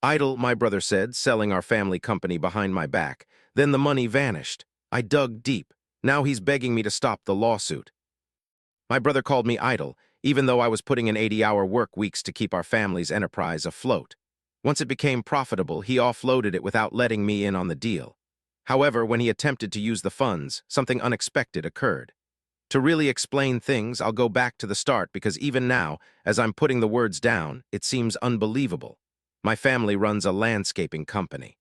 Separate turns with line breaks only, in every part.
Idle, my brother said, selling our family company behind my back. Then the money vanished. I dug deep. Now he's begging me to stop the lawsuit. My brother called me idle, even though I was putting in 80-hour work weeks to keep our family's enterprise afloat. Once it became profitable, he offloaded it without letting me in on the deal. However, when he attempted to use the funds, something unexpected occurred. To really explain things, I'll go back to the start because even now, as I'm putting the words down, it seems unbelievable. My family runs a landscaping company.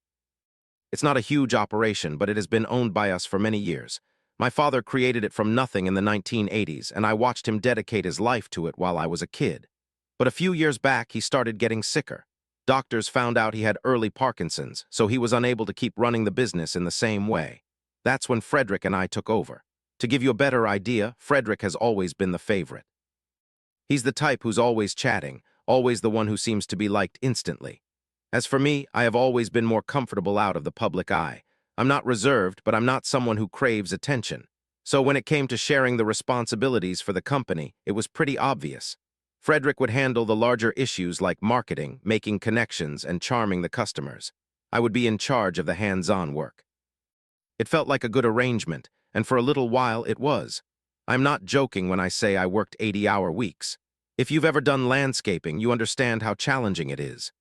It's not a huge operation, but it has been owned by us for many years. My father created it from nothing in the 1980s, and I watched him dedicate his life to it while I was a kid. But a few years back, he started getting sicker. Doctors found out he had early Parkinson's, so he was unable to keep running the business in the same way. That's when Frederick and I took over. To give you a better idea, Frederick has always been the favorite. He's the type who's always chatting, always the one who seems to be liked instantly. As for me, I have always been more comfortable out of the public eye. I'm not reserved, but I'm not someone who craves attention. So when it came to sharing the responsibilities for the company, it was pretty obvious. Frederick would handle the larger issues like marketing, making connections, and charming the customers. I would be in charge of the hands-on work. It felt like a good arrangement, and for a little while it was. I'm not joking when I say I worked 80-hour weeks. If you've ever done landscaping, you understand how challenging it is.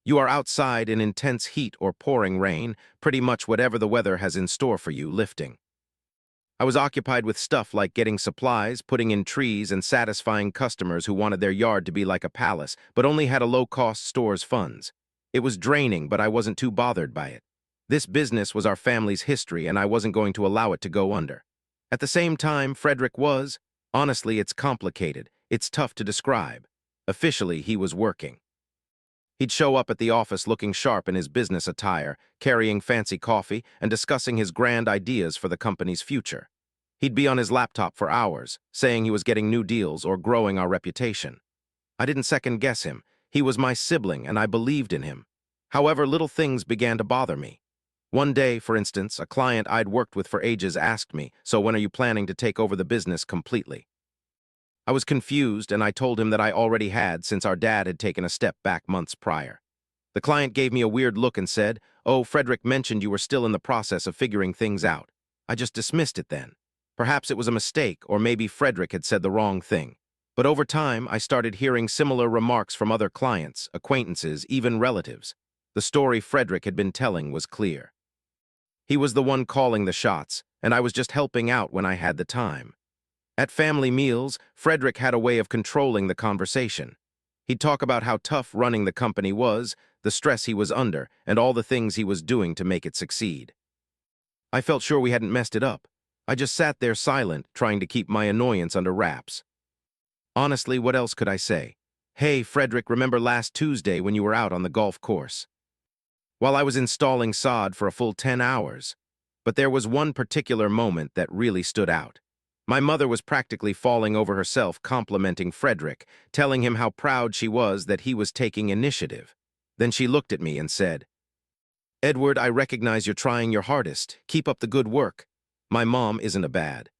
You are outside in intense heat or pouring rain, pretty much whatever the weather has in store for you, lifting. I was occupied with stuff like getting supplies, putting in trees, and satisfying customers who wanted their yard to be like a palace, but only had a low-cost store's funds. It was draining, but I wasn't too bothered by it. This business was our family's history, and I wasn't going to allow it to go under. At the same time, Frederick was. Honestly, it's complicated. It's tough to describe. Officially, he was working. He'd show up at the office looking sharp in his business attire, carrying fancy coffee, and discussing his grand ideas for the company's future. He'd be on his laptop for hours, saying he was getting new deals or growing our reputation. I didn't second-guess him. He was my sibling, and I believed in him. However, little things began to bother me. One day, for instance, a client I'd worked with for ages asked me, "So when are you planning to take over the business completely?" I was confused, and I told him that I already had since our dad had taken a step back months prior. The client gave me a weird look and said, "Oh, Frederick mentioned you were still in the process of figuring things out." I just dismissed it then. Perhaps it was a mistake, or maybe Frederick had said the wrong thing. But over time, I started hearing similar remarks from other clients, acquaintances, even relatives. The story Frederick had been telling was clear. He was the one calling the shots, and I was just helping out when I had the time. At family meals, Frederick had a way of controlling the conversation. He'd talk about how tough running the company was, the stress he was under, and all the things he was doing to make it succeed. I felt sure we hadn't messed it up. I just sat there silent, trying to keep my annoyance under wraps. Honestly, what else could I say? "Hey, Frederick, remember last Tuesday when you were out on the golf course?" While I was installing sod for a full 10 hours. But there was one particular moment that really stood out. My mother was practically falling over herself complimenting Frederick, telling him how proud she was that he was taking initiative. Then she looked at me and said, "Edward, I recognize you're trying your hardest. Keep up the good work." My mom isn't a bad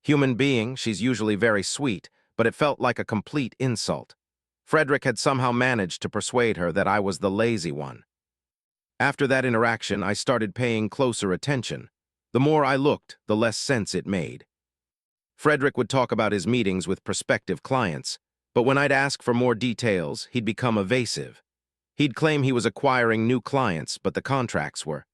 human being. She's usually very sweet, but it felt like a complete insult. Frederick had somehow managed to persuade her that I was the lazy one. After that interaction, I started paying closer attention. The more I looked, the less sense it made. Frederick would talk about his meetings with prospective clients, but when I'd ask for more details, he'd become evasive. He'd claim he was acquiring new clients, but the contracts were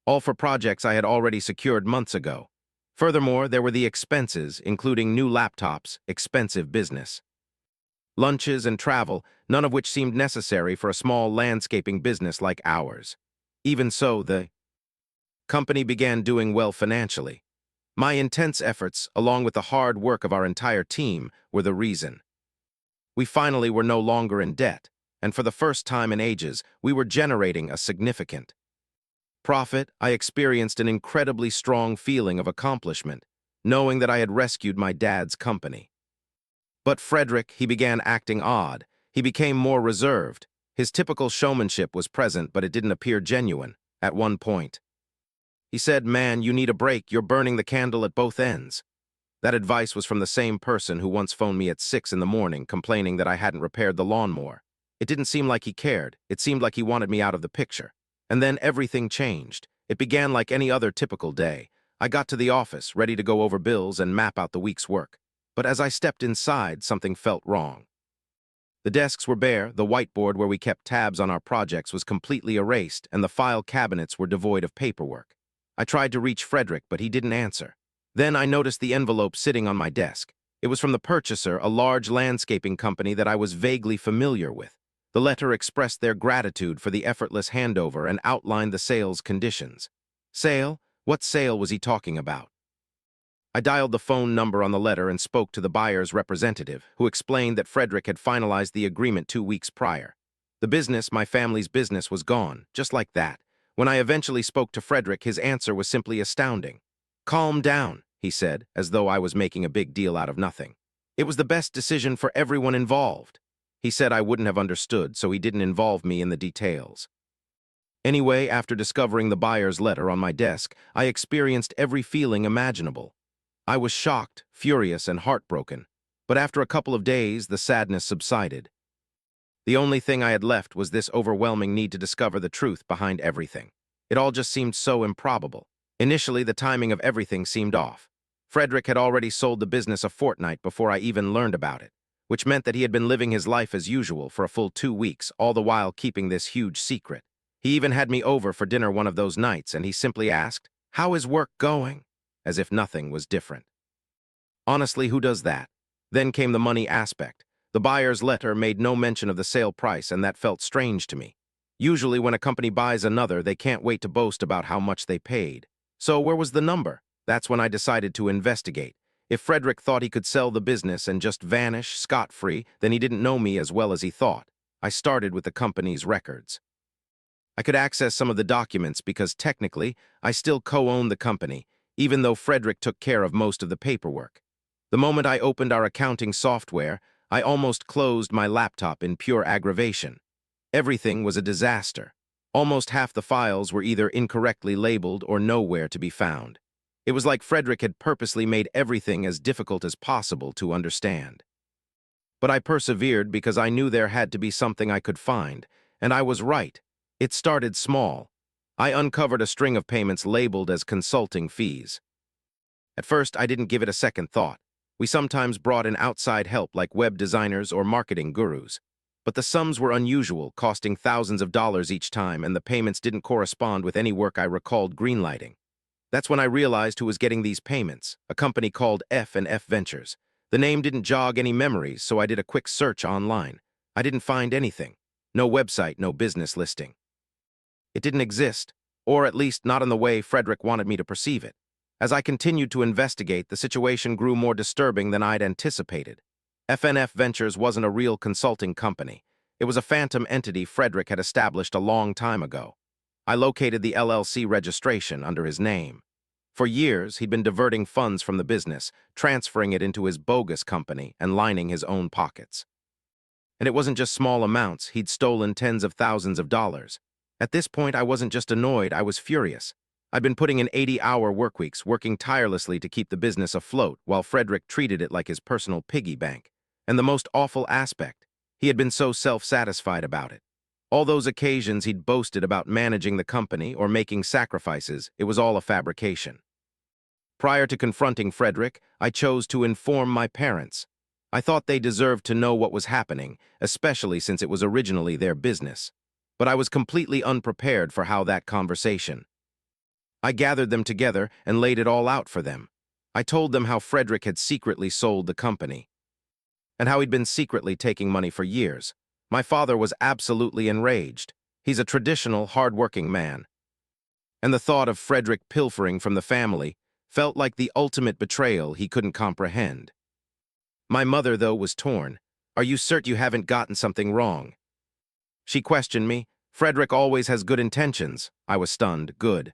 all for projects I had already secured months ago. Furthermore, there were the expenses, including new laptops, expensive business lunches, and travel, none of which seemed necessary for a small landscaping business like ours. Even so, the company began doing well financially. My intense efforts, along with the hard work of our entire team, were the reason. We finally were no longer in debt, and for the first time in ages, we were generating a significant profit. I experienced an incredibly strong feeling of accomplishment, knowing that I had rescued my dad's company. But Frederick, he began acting odd. He became more reserved. His typical showmanship was present, but it didn't appear genuine. At one point, he said, "Man, you need a break. You're burning the candle at both ends." That advice was from the same person who once phoned me at 6 in the morning complaining that I hadn't repaired the lawnmower. It didn't seem like he cared. It seemed like he wanted me out of the picture. And then everything changed. It began like any other typical day. I got to the office, ready to go over bills and map out the week's work. But as I stepped inside, something felt wrong. The desks were bare, the whiteboard where we kept tabs on our projects was completely erased, and the file cabinets were devoid of paperwork. I tried to reach Frederick, but he didn't answer. Then I noticed the envelope sitting on my desk. It was from the purchaser, a large landscaping company that I was vaguely familiar with. The letter expressed their gratitude for the effortless handover and outlined the sale's conditions. Sale? What sale was he talking about? I dialed the phone number on the letter and spoke to the buyer's representative, who explained that Frederick had finalized the agreement 2 weeks prior. The business, my family's business, was gone, just like that. When I eventually spoke to Frederick, his answer was simply astounding. "Calm down," he said, as though I was making a big deal out of nothing. "It was the best decision for everyone involved." He said I wouldn't have understood, so he didn't involve me in the details. Anyway, after discovering the buyer's letter on my desk, I experienced every feeling imaginable. I was shocked, furious, and heartbroken, but after a couple of days, the sadness subsided. The only thing I had left was this overwhelming need to discover the truth behind everything. It all just seemed so improbable. Initially, the timing of everything seemed off. Frederick had already sold the business a fortnight before I even learned about it, which meant that he had been living his life as usual for a full 2 weeks, all the while keeping this huge secret. He even had me over for dinner one of those nights, and he simply asked, "How is work going?" As if nothing was different. Honestly, who does that? Then came the money aspect. The buyer's letter made no mention of the sale price, and that felt strange to me. Usually when a company buys another, they can't wait to boast about how much they paid. So where was the number? That's when I decided to investigate. If Frederick thought he could sell the business and just vanish scot-free, then he didn't know me as well as he thought. I started with the company's records. I could access some of the documents because technically, I still co-owned the company, even though Frederick took care of most of the paperwork. The moment I opened our accounting software, I almost closed my laptop in pure aggravation. Everything was a disaster. Almost half the files were either incorrectly labeled or nowhere to be found. It was like Frederick had purposely made everything as difficult as possible to understand. But I persevered because I knew there had to be something I could find, and I was right. It started small. I uncovered a string of payments labeled as consulting fees. At first, I didn't give it a second thought. We sometimes brought in outside help like web designers or marketing gurus. But the sums were unusual, costing thousands of dollars each time, and the payments didn't correspond with any work I recalled greenlighting. That's when I realized who was getting these payments, a company called F&F Ventures. The name didn't jog any memories, so I did a quick search online. I didn't find anything. No website, no business listing. It didn't exist, or at least not in the way Frederick wanted me to perceive it. As I continued to investigate, the situation grew more disturbing than I'd anticipated. F&F Ventures wasn't a real consulting company. It was a phantom entity Frederick had established a long time ago. I located the LLC registration under his name. For years, he'd been diverting funds from the business, transferring it into his bogus company and lining his own pockets. And it wasn't just small amounts, he'd stolen tens of thousands of dollars. At this point, I wasn't just annoyed, I was furious. I'd been putting in 80-hour workweeks, working tirelessly to keep the business afloat, while Frederick treated it like his personal piggy bank. And the most awful aspect, he had been so self-satisfied about it. All those occasions he'd boasted about managing the company or making sacrifices, it was all a fabrication. Prior to confronting Frederick, I chose to inform my parents. I thought they deserved to know what was happening, especially since it was originally their business. But I was completely unprepared for how that conversation. I gathered them together and laid it all out for them. I told them how Frederick had secretly sold the company, and how he'd been secretly taking money for years. My father was absolutely enraged. He's a traditional, hard-working man. And the thought of Frederick pilfering from the family felt like the ultimate betrayal he couldn't comprehend. My mother, though, was torn. "Are you certain you haven't gotten something wrong?" She questioned me. "Frederick always has good intentions." I was stunned. Good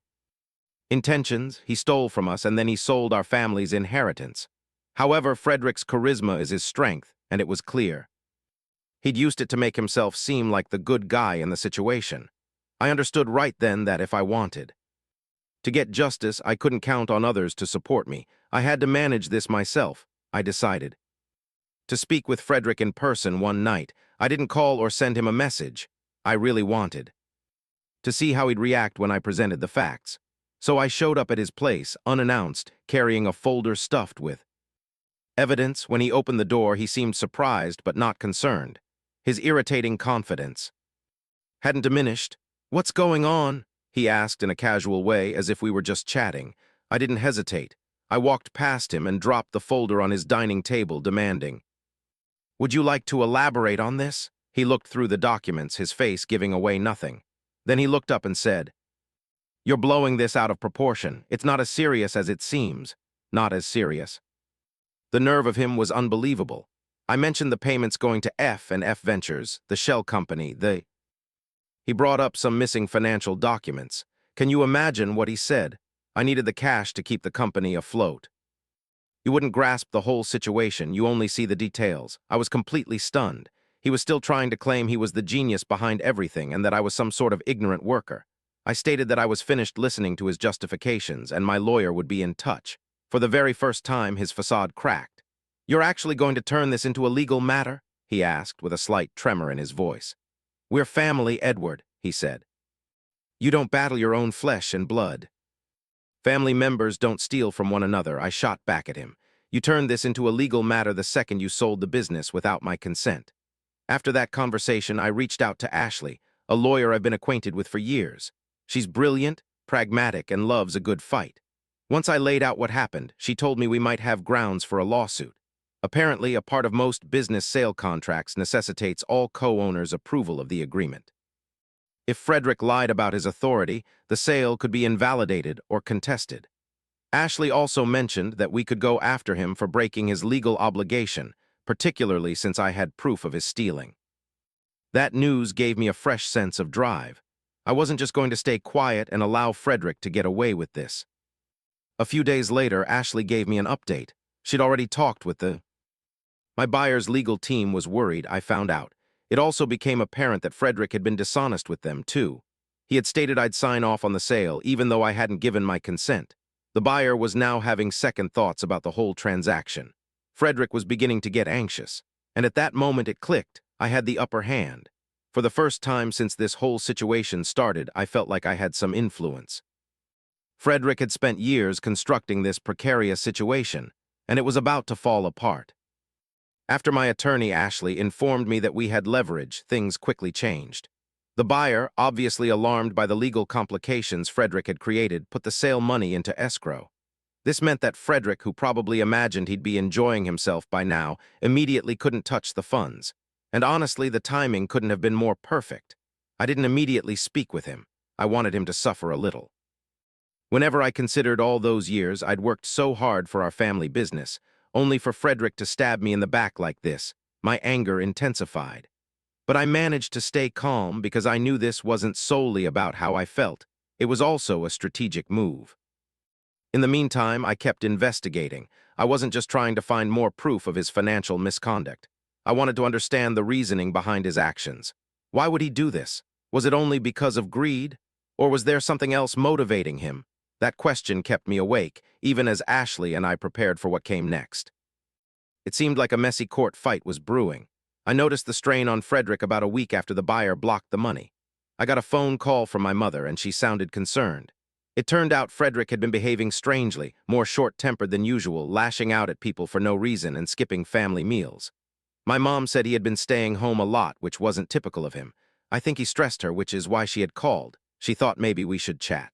intentions? He stole from us, and then he sold our family's inheritance. However, Frederick's charisma is his strength, and it was clear. He'd used it to make himself seem like the good guy in the situation. I understood right then that if I wanted to get justice, I couldn't count on others to support me. I had to manage this myself, I decided. To speak with Frederick in person one night, I didn't call or send him a message. I really wanted to see how he'd react when I presented the facts. So I showed up at his place, unannounced, carrying a folder stuffed with evidence. When he opened the door, he seemed surprised but not concerned. His irritating confidence hadn't diminished. "What's going on?" he asked in a casual way, as if we were just chatting. I didn't hesitate. I walked past him and dropped the folder on his dining table, demanding, "Would you like to elaborate on this?" He looked through the documents, his face giving away nothing. Then he looked up and said, "You're blowing this out of proportion. It's not as serious as it seems." Not as serious. The nerve of him was unbelievable. I mentioned the payments going to F and F Ventures, the shell company, He brought up some missing financial documents. Can you imagine what he said? I needed the cash to keep the company afloat. You wouldn't grasp the whole situation, you only see the details. I was completely stunned. He was still trying to claim he was the genius behind everything and that I was some sort of ignorant worker. I stated that I was finished listening to his justifications and my lawyer would be in touch. For the very first time, his facade cracked. "You're actually going to turn this into a legal matter?" he asked with a slight tremor in his voice. "We're family, Edward," he said. "You don't battle your own flesh and blood. Family members don't steal from one another," I shot back at him. "You turned this into a legal matter the second you sold the business without my consent." After that conversation, I reached out to Ashley, a lawyer I've been acquainted with for years. She's brilliant, pragmatic, and loves a good fight. Once I laid out what happened, she told me we might have grounds for a lawsuit. Apparently, a part of most business sale contracts necessitates all co-owners' approval of the agreement. If Frederick lied about his authority, the sale could be invalidated or contested. Ashley also mentioned that we could go after him for breaking his legal obligation, particularly since I had proof of his stealing. That news gave me a fresh sense of drive. I wasn't just going to stay quiet and allow Frederick to get away with this. A few days later, Ashley gave me an update. She'd already talked with my buyer's legal team was worried, I found out. It also became apparent that Frederick had been dishonest with them, too. He had stated I'd sign off on the sale, even though I hadn't given my consent. The buyer was now having second thoughts about the whole transaction. Frederick was beginning to get anxious, and at that moment it clicked. I had the upper hand. For the first time since this whole situation started, I felt like I had some influence. Frederick had spent years constructing this precarious situation, and it was about to fall apart. After my attorney, Ashley, informed me that we had leverage, things quickly changed. The buyer, obviously alarmed by the legal complications Frederick had created, put the sale money into escrow. This meant that Frederick, who probably imagined he'd be enjoying himself by now, immediately couldn't touch the funds. And honestly, the timing couldn't have been more perfect. I didn't immediately speak with him. I wanted him to suffer a little. Whenever I considered all those years I'd worked so hard for our family business, only for Frederick to stab me in the back like this, my anger intensified. But I managed to stay calm because I knew this wasn't solely about how I felt. It was also a strategic move. In the meantime, I kept investigating. I wasn't just trying to find more proof of his financial misconduct. I wanted to understand the reasoning behind his actions. Why would he do this? Was it only because of greed? Or was there something else motivating him? That question kept me awake, even as Ashley and I prepared for what came next. It seemed like a messy court fight was brewing. I noticed the strain on Frederick about a week after the buyer blocked the money. I got a phone call from my mother, and she sounded concerned. It turned out Frederick had been behaving strangely, more short-tempered than usual, lashing out at people for no reason and skipping family meals. My mom said he had been staying home a lot, which wasn't typical of him. I think he stressed her, which is why she had called. She thought maybe we should chat.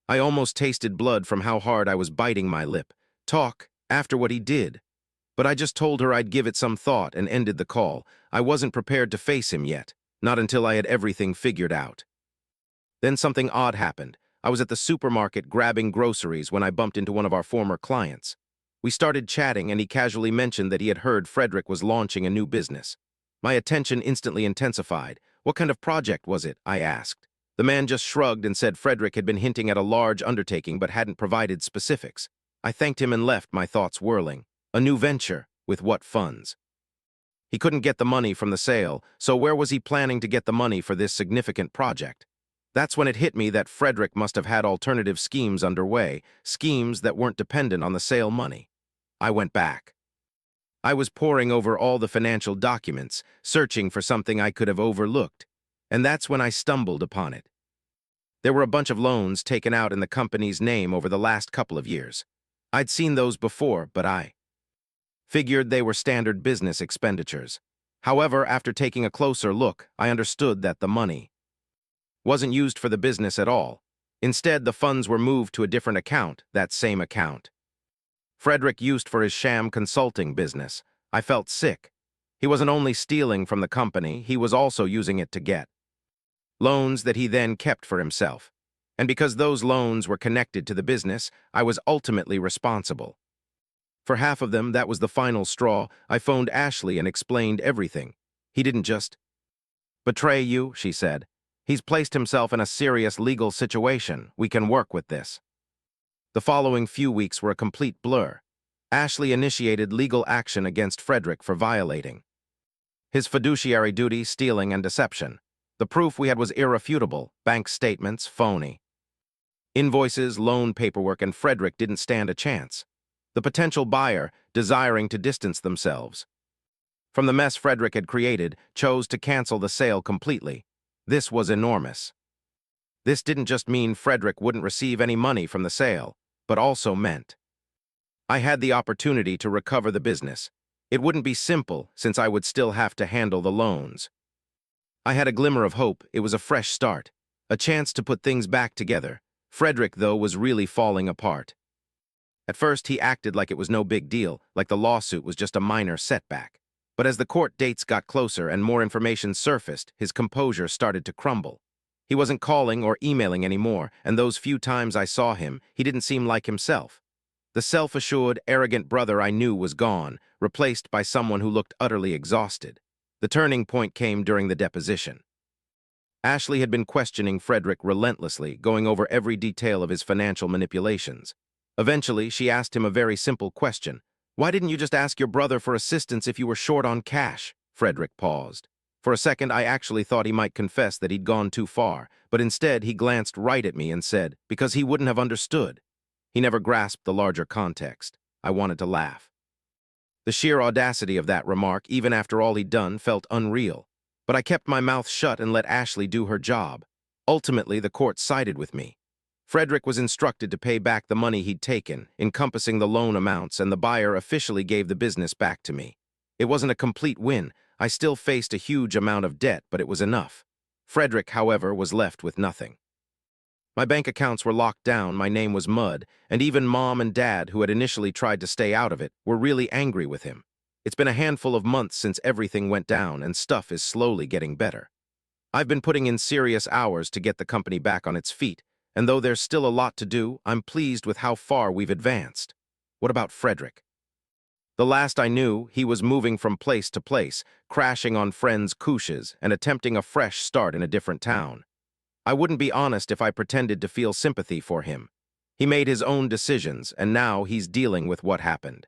I almost tasted blood from how hard I was biting my lip. Talk, after what he did. But I just told her I'd give it some thought and ended the call. I wasn't prepared to face him yet, not until I had everything figured out. Then something odd happened. I was at the supermarket grabbing groceries when I bumped into one of our former clients. We started chatting and he casually mentioned that he had heard Frederick was launching a new business. My attention instantly intensified. What kind of project was it? I asked. The man just shrugged and said Frederick had been hinting at a large undertaking but hadn't provided specifics. I thanked him and left, my thoughts whirling. A new venture? With what funds? He couldn't get the money from the sale, so where was he planning to get the money for this significant project? That's when it hit me that Frederick must have had alternative schemes underway, schemes that weren't dependent on the sale money. I went back I was poring over all the financial documents, searching for something I could have overlooked, and that's when I stumbled upon it. There were a bunch of loans taken out in the company's name over the last couple of years. I'd seen those before, but I figured they were standard business expenditures. However, after taking a closer look, I understood that the money wasn't used for the business at all. Instead, the funds were moved to a different account, that same account Frederick used for his sham consulting business. I felt sick. He wasn't only stealing from the company, he was also using it to get loans that he then kept for himself. And because those loans were connected to the business, I was ultimately responsible. For half of them, that was the final straw. I phoned Ashley and explained everything. He didn't just betray you, she said. He's placed himself in a serious legal situation. We can work with this. The following few weeks were a complete blur. Ashley initiated legal action against Frederick for violating his fiduciary duty, stealing, and deception. The proof we had was irrefutable: bank statements, phony invoices, loan paperwork, and Frederick didn't stand a chance. The potential buyer, desiring to distance themselves from the mess Frederick had created, chose to cancel the sale completely. This was enormous. This didn't just mean Frederick wouldn't receive any money from the sale, but also meant I had the opportunity to recover the business. It wouldn't be simple, since I would still have to handle the loans. I had a glimmer of hope. It was a fresh start, a chance to put things back together. Frederick, though, was really falling apart. At first, he acted like it was no big deal, like the lawsuit was just a minor setback. But as the court dates got closer and more information surfaced, his composure started to crumble. He wasn't calling or emailing anymore, and those few times I saw him, he didn't seem like himself. The self-assured, arrogant brother I knew was gone, replaced by someone who looked utterly exhausted. The turning point came during the deposition. Ashley had been questioning Frederick relentlessly, going over every detail of his financial manipulations. Eventually, she asked him a very simple question. "Why didn't you just ask your brother for assistance if you were short on cash?" Frederick paused. For a second, I actually thought he might confess that he'd gone too far, but instead he glanced right at me and said, because he wouldn't have understood. He never grasped the larger context. I wanted to laugh. The sheer audacity of that remark, even after all he'd done, felt unreal. But I kept my mouth shut and let Ashley do her job. Ultimately, the court sided with me. Frederick was instructed to pay back the money he'd taken, encompassing the loan amounts, and the buyer officially gave the business back to me. It wasn't a complete win. I still faced a huge amount of debt, but it was enough. Frederick, however, was left with nothing. My bank accounts were locked down, my name was mud, and even Mom and Dad, who had initially tried to stay out of it, were really angry with him. It's been a handful of months since everything went down, and stuff is slowly getting better. I've been putting in serious hours to get the company back on its feet, and though there's still a lot to do, I'm pleased with how far we've advanced. What about Frederick? The last I knew, he was moving from place to place, crashing on friends' couches and attempting a fresh start in a different town. I wouldn't be honest if I pretended to feel sympathy for him. He made his own decisions, and now he's dealing with what happened.